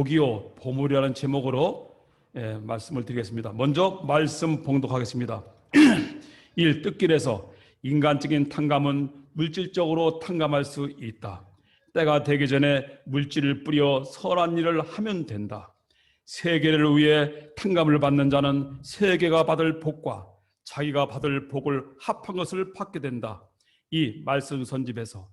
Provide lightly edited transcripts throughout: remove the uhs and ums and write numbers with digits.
복이요 보물이라는 제목으로 말씀을 드리겠습니다. 먼저 말씀 봉독하겠습니다. 1. 뜻길에서 인간적인 탕감은 물질적으로 탕감할 수 있다. 때가 되기 전에 물질을 뿌려 선한 일을 하면 된다. 세계를 위해 탕감을 받는 자는 세계가 받을 복과 자기가 받을 복을 합한 것을 받게 된다. 이 말씀 선집에서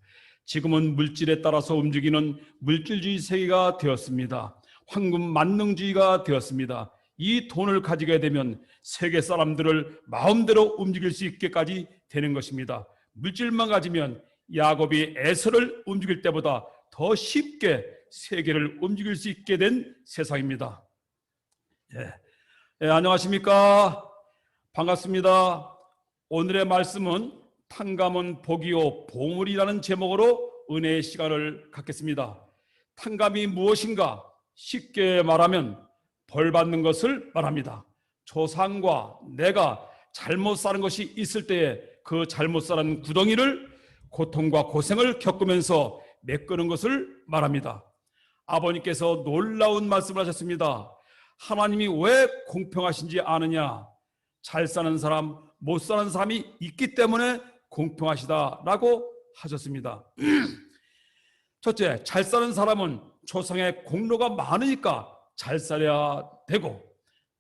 지금은 물질에 따라서 움직이는 물질주의 세계가 되었습니다. 황금 만능주의가 되었습니다. 이 돈을 가지게 되면 세계 사람들을 마음대로 움직일 수 있게까지 되는 것입니다. 물질만 가지면 야곱이 에서를 움직일 때보다 더 쉽게 세계를 움직일 수 있게 된 세상입니다. 안녕하십니까? 반갑습니다. 오늘의 말씀은 탕감은 복이요 보물이라는 제목으로 은혜의 시간을 갖겠습니다. 탕감이 무엇인가? 쉽게 말하면 벌 받는 것을 말합니다. 조상과 내가 잘못 사는 것이 있을 때에 그 잘못 사는 구덩이를 고통과 고생을 겪으면서 메꾸는 것을 말합니다. 아버님께서 놀라운 말씀을 하셨습니다. 하나님이 왜 공평하신지 아느냐? 잘 사는 사람, 못 사는 사람이 있기 때문에 공평하시다라고 하셨습니다. 첫째, 잘 사는 사람은 조상의 공로가 많으니까 잘 살아야 되고,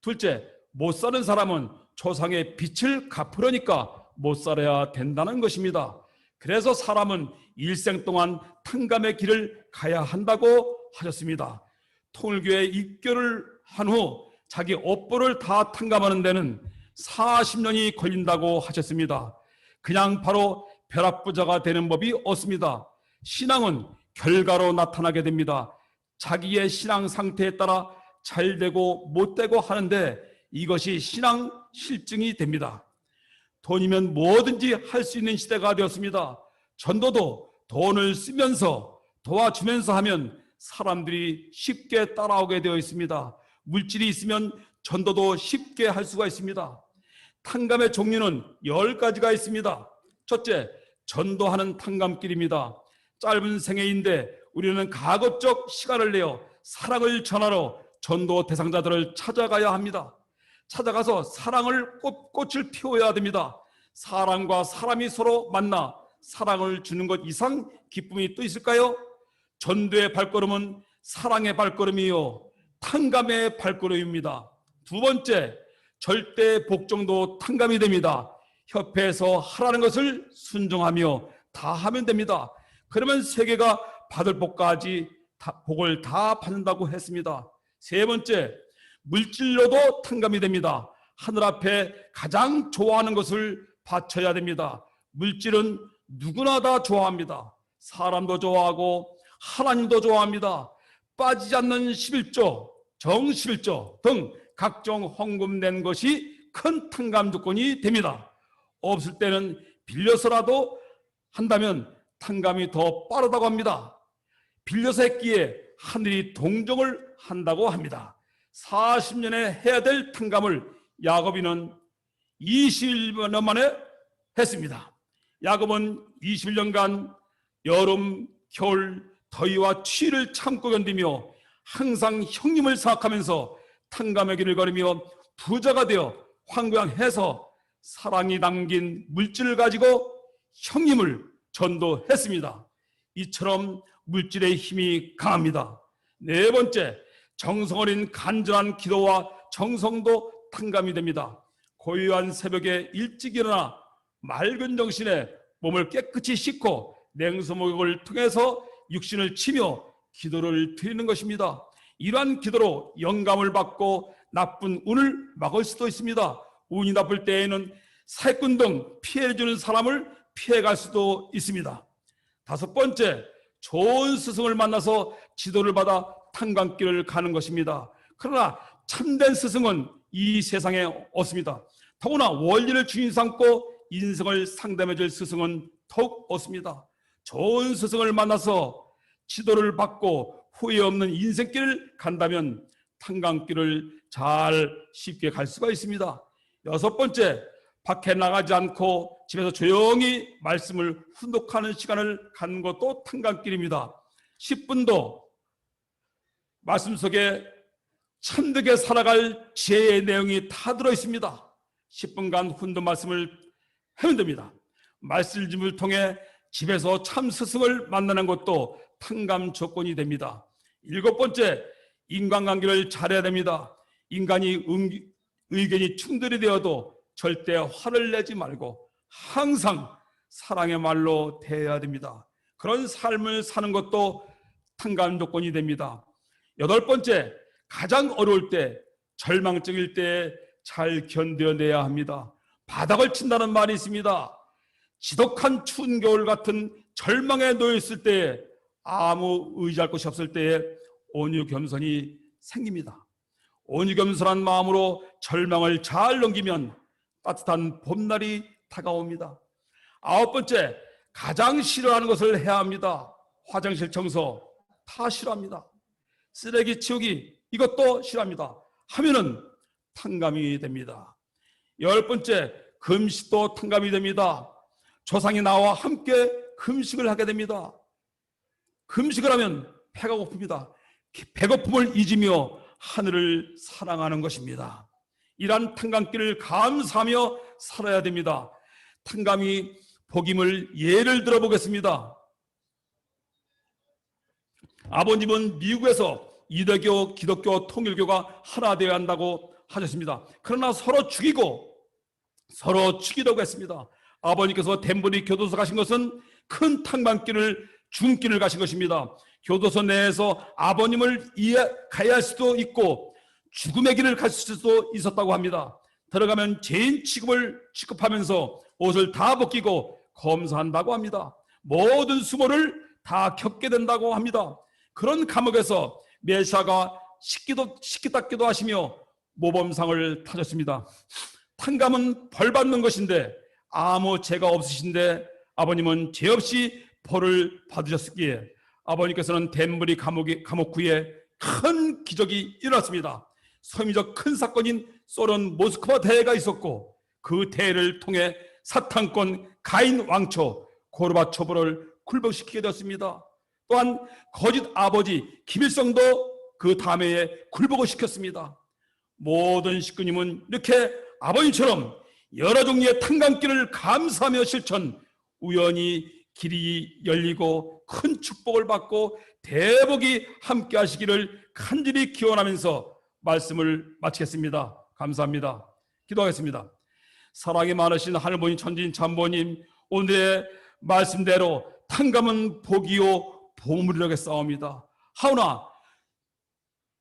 둘째, 못 사는 사람은 조상의 빚을 갚으려니까 못 살아야 된다는 것입니다. 그래서 사람은 일생 동안 탕감의 길을 가야 한다고 하셨습니다. 통일교회 입교를 한 후 자기 업보를 다 탕감하는 데는 40년이 걸린다고 하셨습니다. 그냥 바로 벼락부자가 되는 법이 없습니다. 신앙은 결과로 나타나게 됩니다. 자기의 신앙 상태에 따라 잘 되고 못 되고 하는데 이것이 신앙 실증이 됩니다. 돈이면 뭐든지 할 수 있는 시대가 되었습니다. 전도도 돈을 쓰면서 도와주면서 하면 사람들이 쉽게 따라오게 되어 있습니다. 물질이 있으면 전도도 쉽게 할 수가 있습니다. 탕감의 종류는 10가지가 있습니다. 첫째, 전도하는 탕감길입니다. 짧은 생애인데 우리는 가급적 시간을 내어 사랑을 전하러 전도 대상자들을 찾아가야 합니다. 찾아가서 사랑을 꽃을 피워야 됩니다. 사람과 사람이 서로 만나 사랑을 주는 것 이상 기쁨이 또 있을까요? 전도의 발걸음은 사랑의 발걸음이요 탕감의 발걸음입니다. 두 번째, 절대 복종도 탕감이 됩니다. 협회에서 하라는 것을 순종하며 다 하면 됩니다. 그러면 세계가 받을 복까지 복을 다 받는다고 했습니다. 세 번째, 물질로도 탕감이 됩니다. 하늘 앞에 가장 좋아하는 것을 바쳐야 됩니다. 물질은 누구나 다 좋아합니다. 사람도 좋아하고 하나님도 좋아합니다. 빠지지 않는 11조, 정11조 등 각종 헌금 낸 것이 큰 탕감 조건이 됩니다. 없을 때는 빌려서라도 한다면 탕감이 더 빠르다고 합니다. 빌려서 했기에 하늘이 동정을 한다고 합니다. 40년에 해야 될 탕감을 야곱이는 21년 만에 했습니다. 야곱은 21년간 여름, 겨울, 더위와 추위를 참고 견디며 항상 형님을 생각하면서 탕감의 길을 걸으며 부자가 되어 황구양해서 사랑이 담긴 물질을 가지고 형님을 전도했습니다. 이처럼 물질의 힘이 강합니다. 네 번째, 정성 어린 간절한 기도와 정성도 탕감이 됩니다. 고요한 새벽에 일찍 일어나 맑은 정신에 몸을 깨끗이 씻고 냉수 목욕을 통해서 육신을 치며 기도를 드리는 것입니다. 이러한 기도로 영감을 받고 나쁜 운을 막을 수도 있습니다. 운이 나쁠 때에는 사기꾼 등 피해를 주는 사람을 피해갈 수도 있습니다. 다섯 번째, 좋은 스승을 만나서 지도를 받아 탕감길을 가는 것입니다. 그러나 참된 스승은 이 세상에 없습니다. 더구나 원리를 주인 삼고 인생을 상담해 줄 스승은 더욱 없습니다. 좋은 스승을 만나서 지도를 받고 후회 없는 인생길을 간다면 탕감길을 잘 쉽게 갈 수가 있습니다. 여섯 번째, 밖에 나가지 않고 집에서 조용히 말씀을 훈독하는 시간을 갖는 것도 탕감길입니다. 10분도 말씀 속에 참되게 살아갈 지혜의 내용이 다 들어 있습니다. 10분간 훈도 말씀을 하면 됩니다. 말씀을 통해 집에서 참 스승을 만나는 것도 탕감 조건이 됩니다. 7번째, 인간관계를 잘해야 됩니다. 인간이 의견이 충돌이 되어도 절대 화를 내지 말고 항상 사랑의 말로 대해야 됩니다. 그런 삶을 사는 것도 탕감 조건이 됩니다. 8번째, 가장 어려울 때, 절망적일 때 잘 견뎌내야 합니다. 바닥을 친다는 말이 있습니다. 지독한 추운 겨울 같은 절망에 놓여 있을 때, 아무 의지할 곳이 없을 때에 온유 겸손이 생깁니다. 온유 겸손한 마음으로 절망을 잘 넘기면 따뜻한 봄날이 다가옵니다. 9번째, 가장 싫어하는 것을 해야 합니다. 화장실 청소 다 싫어합니다. 쓰레기 치우기 이것도 싫어합니다. 하면은 탕감이 됩니다. 10번째, 금식도 탕감이 됩니다. 조상이 나와 함께 금식을 하게 됩니다. 금식을 하면 배가 고픕니다. 배고픔을 잊으며 하늘을 사랑하는 것입니다. 이러한 탕감길을 감사하며 살아야 됩니다. 탕감이 복임을 예를 들어보겠습니다. 아버님은 미국에서 이대교, 기독교, 통일교가 하나 되어야 한다고 하셨습니다. 그러나 서로 죽이려고 했습니다. 아버님께서 덴버리 교도소 가신 것은 큰 탕감길을 중길을 가신 것입니다. 교도소 내에서 아버님을 가야 할 수도 있고 죽음의 길을 갈 수도 있었다고 합니다. 들어가면 죄인 취급하면서 옷을 다 벗기고 검사한다고 합니다. 모든 수모를 다 겪게 된다고 합니다. 그런 감옥에서 메시아가 식기 닦기도 하시며 모범상을 타셨습니다. 탕감은 벌 받는 것인데 아무 죄가 없으신데 아버님은 죄 없이 벌을 받으셨기에 아버님께서는 덴버리 감옥후에 큰 기적이 일어났습니다. 서민적 큰 사건인 소련 모스크바 대회가 있었고 그 대회를 통해 사탄권 가인 왕초 고르바초프를 굴복시키게 되었습니다. 또한 거짓 아버지 김일성도 그 다음에 굴복을 시켰습니다. 모든 식구님은 이렇게 아버님처럼 여러 종류의 탕감길을 감사하며 실천, 우연히 길이 열리고 큰 축복을 받고 대복이 함께 하시기를 간절히 기원하면서 말씀을 마치겠습니다. 감사합니다. 기도하겠습니다. 사랑이 많으신 하늘보님 천지인 참보님, 오늘의 말씀대로 탕감은 복이요 보물이라고 싸웁니다. 하오나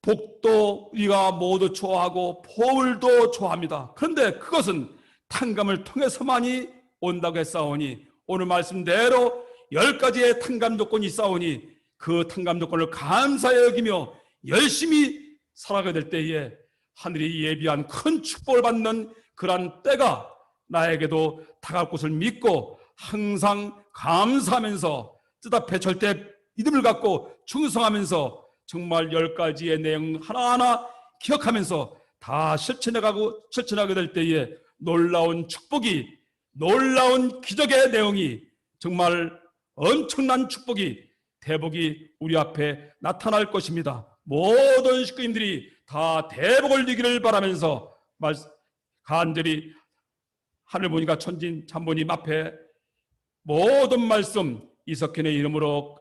복도 우리가 모두 좋아하고 보물도 좋아합니다. 그런데 그것은 탕감을 통해서만이 온다고 했사오니 오늘 말씀대로 10가지의 탕감 조건이 있사오니 그 탕감 조건을 감사히 여기며 열심히 살아가게 될 때에 하늘이 예비한 큰 축복을 받는 그러한 때가 나에게도 다가올 것을 믿고 항상 감사하면서 뜻앞에 절대 믿음을 갖고 충성하면서 정말 10가지의 내용 하나하나 기억하면서 다 실천하게 될 때에 놀라운 축복이, 놀라운 기적의 내용이, 정말 엄청난 축복이, 대복이 우리 앞에 나타날 것입니다. 모든 식구님들이 다 대복을 이기를 바라면서 간절히 하늘보니까 천진 참보님 앞에 모든 말씀 이석현의 이름으로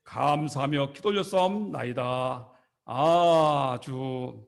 감사하며 기도 올렸사옵나이다. 아주